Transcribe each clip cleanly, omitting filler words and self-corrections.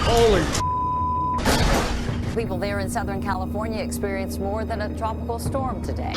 Holy. People there in Southern California experienced more than a tropical storm today.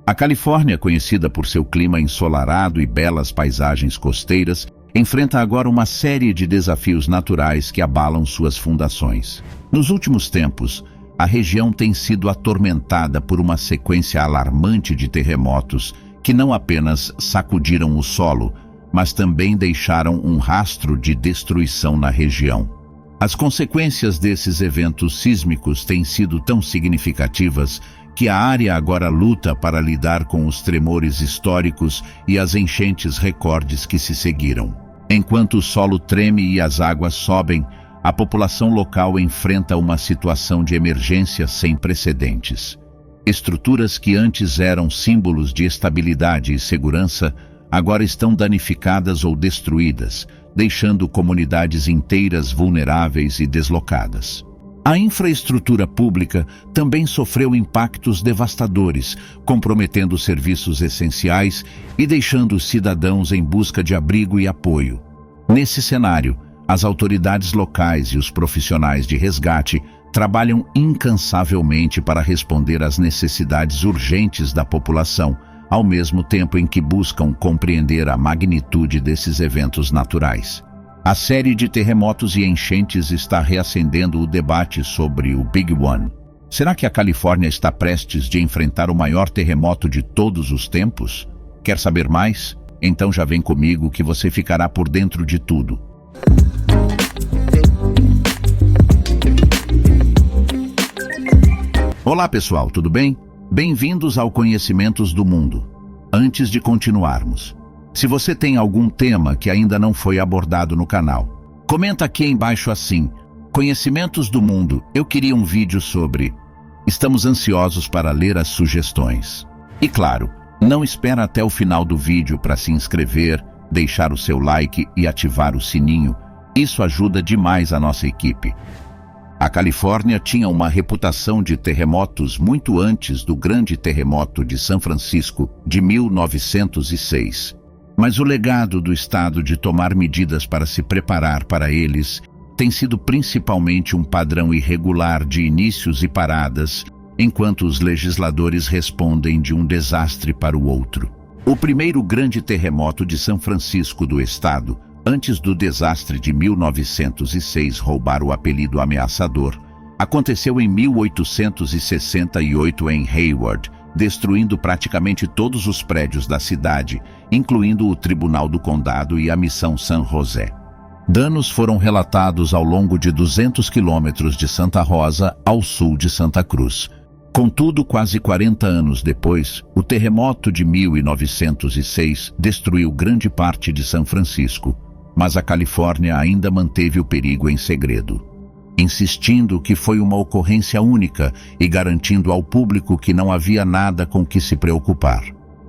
A Califórnia, conhecida por seu clima ensolarado e belas paisagens costeiras, enfrenta agora uma série de desafios naturais que abalam suas fundações. Nos últimos tempos, a região tem sido atormentada por uma sequência alarmante de terremotos que não apenas sacudiram o solo, mas também deixaram um rastro de destruição na região. As consequências desses eventos sísmicos têm sido tão significativas que a área agora luta para lidar com os tremores históricos e as enchentes recordes que se seguiram. Enquanto o solo treme e as águas sobem, a população local enfrenta uma situação de emergência sem precedentes. Estruturas que antes eram símbolos de estabilidade e segurança agora estão danificadas ou destruídas, deixando comunidades inteiras vulneráveis e deslocadas. A infraestrutura pública também sofreu impactos devastadores, comprometendo serviços essenciais e deixando os cidadãos em busca de abrigo e apoio. Nesse cenário, as autoridades locais e os profissionais de resgate trabalham incansavelmente para responder às necessidades urgentes da população, ao mesmo tempo em que buscam compreender a magnitude desses eventos naturais. A série de terremotos e enchentes está reacendendo o debate sobre o Big One. Será que a Califórnia está prestes de enfrentar o maior terremoto de todos os tempos? Quer saber mais? Então já vem comigo que você ficará por dentro de tudo. Olá pessoal, tudo bem? Bem-vindos ao Conhecimentos do Mundo. Antes de continuarmos, se você tem algum tema que ainda não foi abordado no canal, comenta aqui embaixo assim: Conhecimentos do Mundo, eu queria um vídeo sobre... Estamos ansiosos para ler as sugestões. E claro, não espera até o final do vídeo para se inscrever, deixar o seu like e ativar o sininho. Isso ajuda demais a nossa equipe. A Califórnia tinha uma reputação de terremotos muito antes do grande terremoto de São Francisco de 1906. Mas o legado do estado de tomar medidas para se preparar para eles tem sido principalmente um padrão irregular de inícios e paradas, enquanto os legisladores respondem de um desastre para o outro. O primeiro grande terremoto de São Francisco do estado, antes do desastre de 1906 roubar o apelido ameaçador, aconteceu em 1868 em Hayward, destruindo praticamente todos os prédios da cidade, incluindo o Tribunal do Condado e a Missão San José. Danos foram relatados ao longo de 200 quilômetros de Santa Rosa ao sul de Santa Cruz. Contudo, quase 40 anos depois, o terremoto de 1906 destruiu grande parte de São Francisco, mas a Califórnia ainda manteve o perigo em segredo, insistindo que foi uma ocorrência única e garantindo ao público que não havia nada com que se preocupar.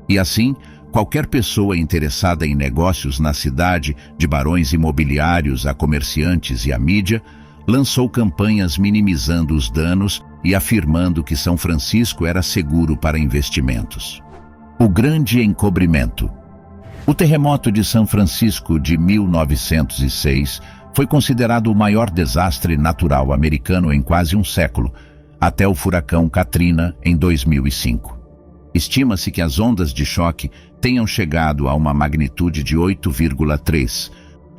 E assim, qualquer pessoa interessada em negócios na cidade, de barões imobiliários a comerciantes e a mídia, lançou campanhas minimizando os danos e afirmando que São Francisco era seguro para investimentos. O grande encobrimento. O terremoto de São Francisco de 1906 foi considerado o maior desastre natural americano em quase um século, até o furacão Katrina em 2005. Estima-se que as ondas de choque tenham chegado a uma magnitude de 8,3.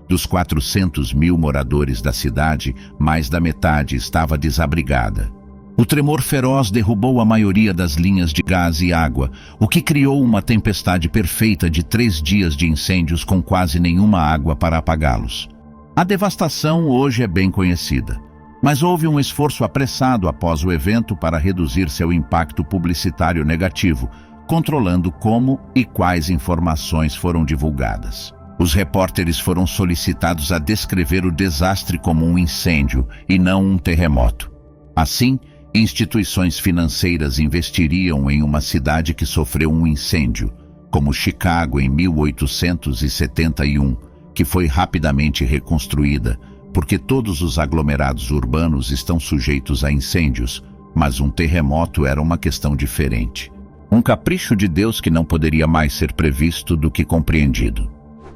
Dos 400 mil moradores da cidade, mais da metade estava desabrigada. O tremor feroz derrubou a maioria das linhas de gás e água, o que criou uma tempestade perfeita de 3 dias de incêndios com quase nenhuma água para apagá-los. A devastação hoje é bem conhecida, mas houve um esforço apressado após o evento para reduzir seu impacto publicitário negativo, controlando como e quais informações foram divulgadas. Os repórteres foram solicitados a descrever o desastre como um incêndio e não um terremoto. Assim, instituições financeiras investiriam em uma cidade que sofreu um incêndio, como Chicago em 1871, que foi rapidamente reconstruída, porque todos os aglomerados urbanos estão sujeitos a incêndios, mas um terremoto era uma questão diferente. Um capricho de Deus que não poderia mais ser previsto do que compreendido.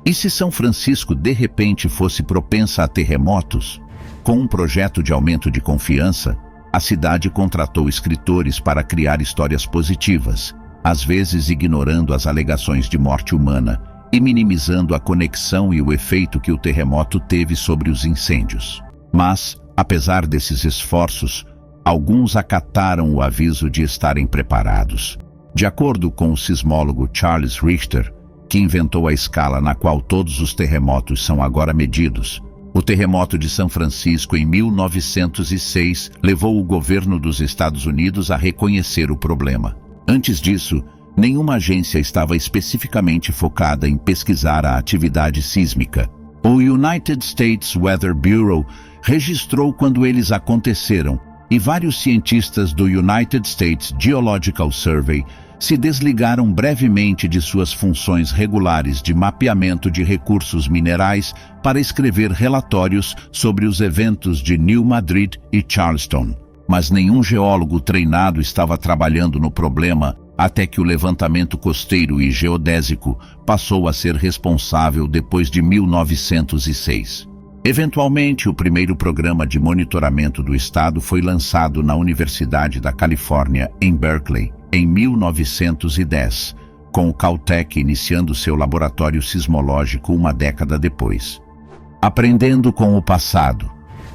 E se São Francisco de repente fosse propensa a terremotos? Com um projeto de aumento de confiança, a cidade contratou escritores para criar histórias positivas, às vezes ignorando as alegações de morte humana e minimizando a conexão e o efeito que o terremoto teve sobre os incêndios. Mas, apesar desses esforços, alguns acataram o aviso de estarem preparados. De acordo com o sismólogo Charles Richter, que inventou a escala na qual todos os terremotos são agora medidos, o terremoto de São Francisco em 1906 levou o governo dos Estados Unidos a reconhecer o problema. Antes disso, nenhuma agência estava especificamente focada em pesquisar a atividade sísmica. O United States Weather Bureau registrou quando eles aconteceram, e vários cientistas do United States Geological Survey se desligaram brevemente de suas funções regulares de mapeamento de recursos minerais para escrever relatórios sobre os eventos de New Madrid e Charleston. Mas nenhum geólogo treinado estava trabalhando no problema até que o levantamento costeiro e geodésico passou a ser responsável depois de 1906. Eventualmente, o primeiro programa de monitoramento do estado foi lançado na Universidade da Califórnia, em Berkeley, em 1910, com o Caltech iniciando seu laboratório sismológico uma década depois. Aprendendo com o passado.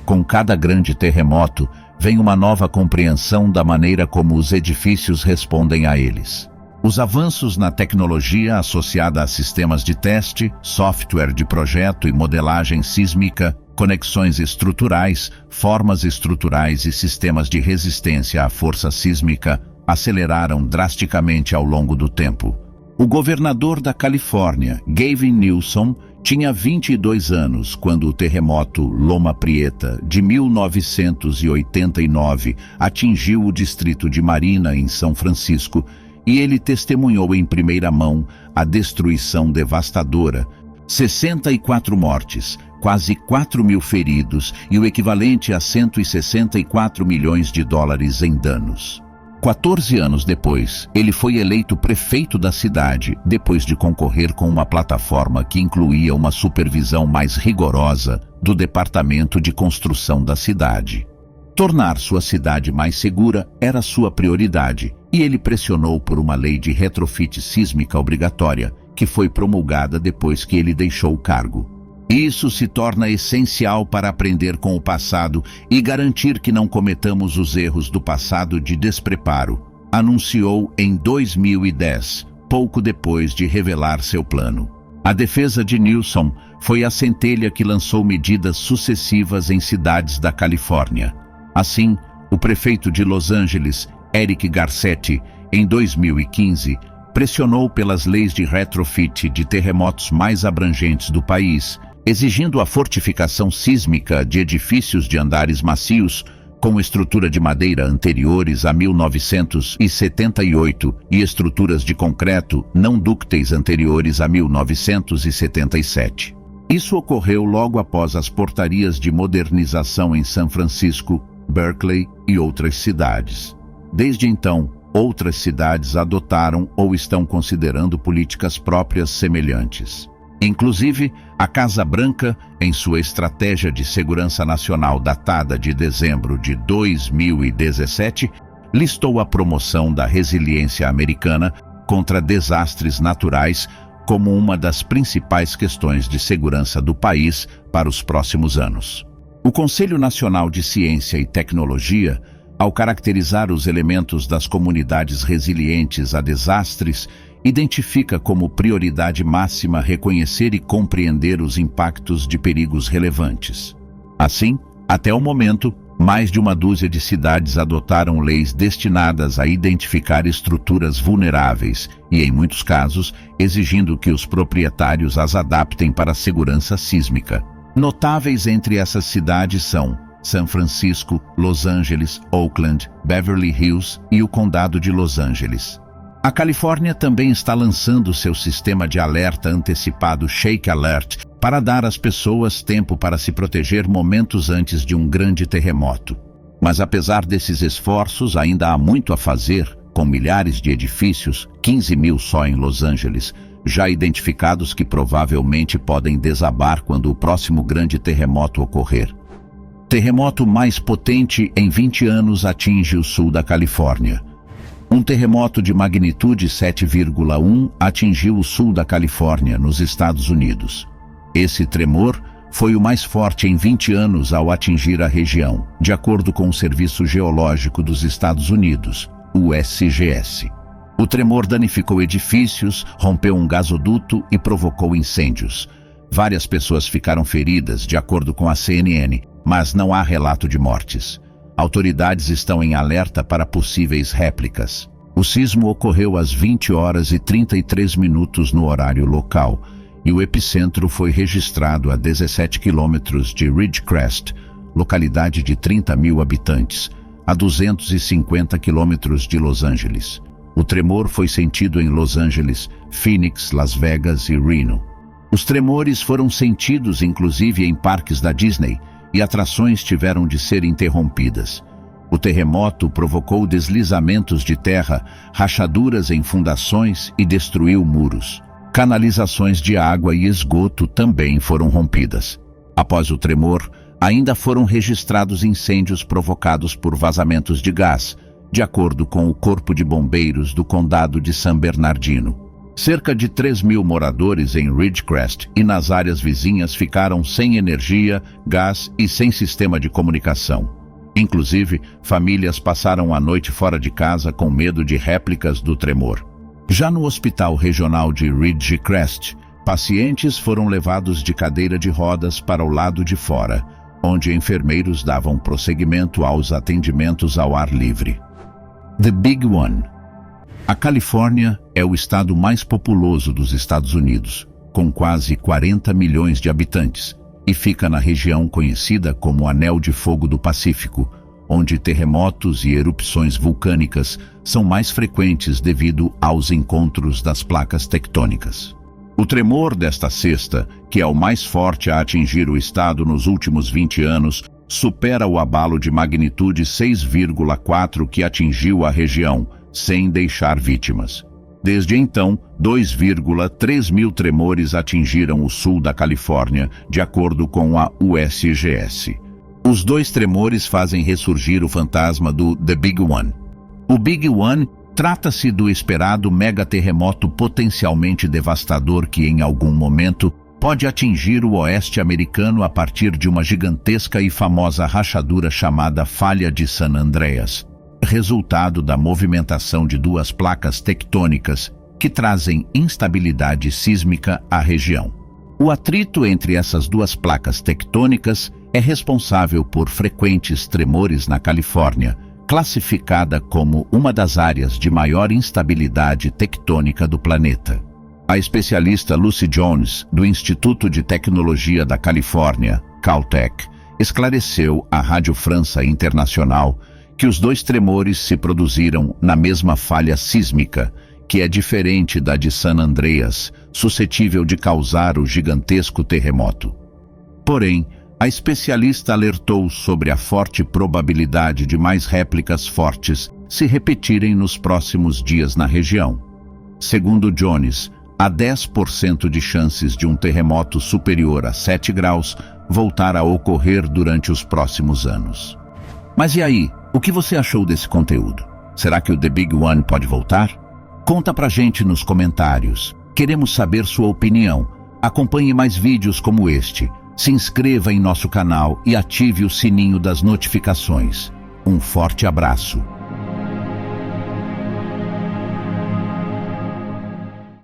Com cada grande terremoto, vem uma nova compreensão da maneira como os edifícios respondem a eles. Os avanços na tecnologia associada a sistemas de teste, software de projeto e modelagem sísmica, conexões estruturais, formas estruturais e sistemas de resistência à força sísmica aceleraram drasticamente ao longo do tempo. O governador da Califórnia, Gavin Newsom, tinha 22 anos quando o terremoto Loma Prieta, de 1989, atingiu o distrito de Marina, em São Francisco, e ele testemunhou em primeira mão a destruição devastadora, 64 mortes, quase 4.000 feridos e o equivalente a 164 milhões de dólares em danos. 14 anos depois, ele foi eleito prefeito da cidade, depois de concorrer com uma plataforma que incluía uma supervisão mais rigorosa do Departamento de Construção da cidade. Tornar sua cidade mais segura era sua prioridade, e ele pressionou por uma lei de retrofit sísmica obrigatória, que foi promulgada depois que ele deixou o cargo. Isso se torna essencial para aprender com o passado e garantir que não cometamos os erros do passado de despreparo, anunciou em 2010, pouco depois de revelar seu plano. A defesa de Newsom foi a centelha que lançou medidas sucessivas em cidades da Califórnia. Assim, o prefeito de Los Angeles, Eric Garcetti, em 2015, pressionou pelas leis de retrofit de terremotos mais abrangentes do país, exigindo a fortificação sísmica de edifícios de andares macios com estrutura de madeira anteriores a 1978 e estruturas de concreto não dúcteis anteriores a 1977. Isso ocorreu logo após as portarias de modernização em São Francisco, Berkeley e outras cidades. Desde então, outras cidades adotaram ou estão considerando políticas próprias semelhantes. Inclusive, a Casa Branca, em sua estratégia de segurança nacional datada de dezembro de 2017, listou a promoção da resiliência americana contra desastres naturais como uma das principais questões de segurança do país para os próximos anos. O Conselho Nacional de Ciência e Tecnologia, ao caracterizar os elementos das comunidades resilientes a desastres, identifica como prioridade máxima reconhecer e compreender os impactos de perigos relevantes. Assim, até o momento, mais de uma dúzia de cidades adotaram leis destinadas a identificar estruturas vulneráveis e, em muitos casos, exigindo que os proprietários as adaptem para a segurança sísmica. Notáveis entre essas cidades são São Francisco, Los Angeles, Oakland, Beverly Hills e o Condado de Los Angeles. A Califórnia também está lançando seu sistema de alerta antecipado Shake Alert para dar às pessoas tempo para se proteger momentos antes de um grande terremoto. Mas apesar desses esforços, ainda há muito a fazer, com milhares de edifícios, 15.000 só em Los Angeles, já identificados que provavelmente podem desabar quando o próximo grande terremoto ocorrer. Terremoto mais potente em 20 anos atinge o sul da Califórnia. Um terremoto de magnitude 7,1 atingiu o sul da Califórnia, nos Estados Unidos. Esse tremor foi o mais forte em 20 anos ao atingir a região, de acordo com o Serviço Geológico dos Estados Unidos, o USGS. O tremor danificou edifícios, rompeu um gasoduto e provocou incêndios. Várias pessoas ficaram feridas, de acordo com a CNN, mas não há relato de mortes. Autoridades estão em alerta para possíveis réplicas. O sismo ocorreu às 20h33 no horário local, e o epicentro foi registrado a 17 quilômetros de Ridgecrest, localidade de 30 mil habitantes, a 250 quilômetros de Los Angeles. O tremor foi sentido em Los Angeles, Phoenix, Las Vegas e Reno. Os tremores foram sentidos inclusive em parques da Disney e atrações tiveram de ser interrompidas. O terremoto provocou deslizamentos de terra, rachaduras em fundações e destruiu muros. Canalizações de água e esgoto também foram rompidas. Após o tremor, ainda foram registrados incêndios provocados por vazamentos de gás, de acordo com o Corpo de Bombeiros do Condado de San Bernardino. Cerca de 3.000 moradores em Ridgecrest e nas áreas vizinhas ficaram sem energia, gás e sem sistema de comunicação. Inclusive, famílias passaram a noite fora de casa com medo de réplicas do tremor. Já no Hospital Regional de Ridgecrest, pacientes foram levados de cadeira de rodas para o lado de fora, onde enfermeiros davam prosseguimento aos atendimentos ao ar livre. The Big One. A Califórnia é o estado mais populoso dos Estados Unidos, com quase 40 milhões de habitantes, e fica na região conhecida como Anel de Fogo do Pacífico, onde terremotos e erupções vulcânicas são mais frequentes devido aos encontros das placas tectônicas. O tremor desta sexta, que é o mais forte a atingir o estado nos últimos 20 anos, supera o abalo de magnitude 6,4 que atingiu a região, sem deixar vítimas. Desde então, 2,3 mil tremores atingiram o sul da Califórnia, de acordo com a USGS. Os dois tremores fazem ressurgir o fantasma do The Big One. O Big One trata-se do esperado megaterremoto potencialmente devastador que, em algum momento, pode atingir o oeste americano a partir de uma gigantesca e famosa rachadura chamada Falha de San Andreas, resultado da movimentação de duas placas tectônicas que trazem instabilidade sísmica à região. O atrito entre essas duas placas tectônicas é responsável por frequentes tremores na Califórnia, classificada como uma das áreas de maior instabilidade tectônica do planeta. A especialista Lucy Jones, do Instituto de Tecnologia da Califórnia, Caltech, esclareceu à Rádio França Internacional que os dois tremores se produziram na mesma falha sísmica, que é diferente da de San Andreas, suscetível de causar o gigantesco terremoto. Porém, a especialista alertou sobre a forte probabilidade de mais réplicas fortes se repetirem nos próximos dias na região. Segundo Jones, há 10% de chances de um terremoto superior a 7 graus voltar a ocorrer durante os próximos anos. Mas e aí, o que você achou desse conteúdo? Será que o The Big One pode voltar? Conta pra gente nos comentários. Queremos saber sua opinião. Acompanhe mais vídeos como este. Se inscreva em nosso canal e ative o sininho das notificações. Um forte abraço.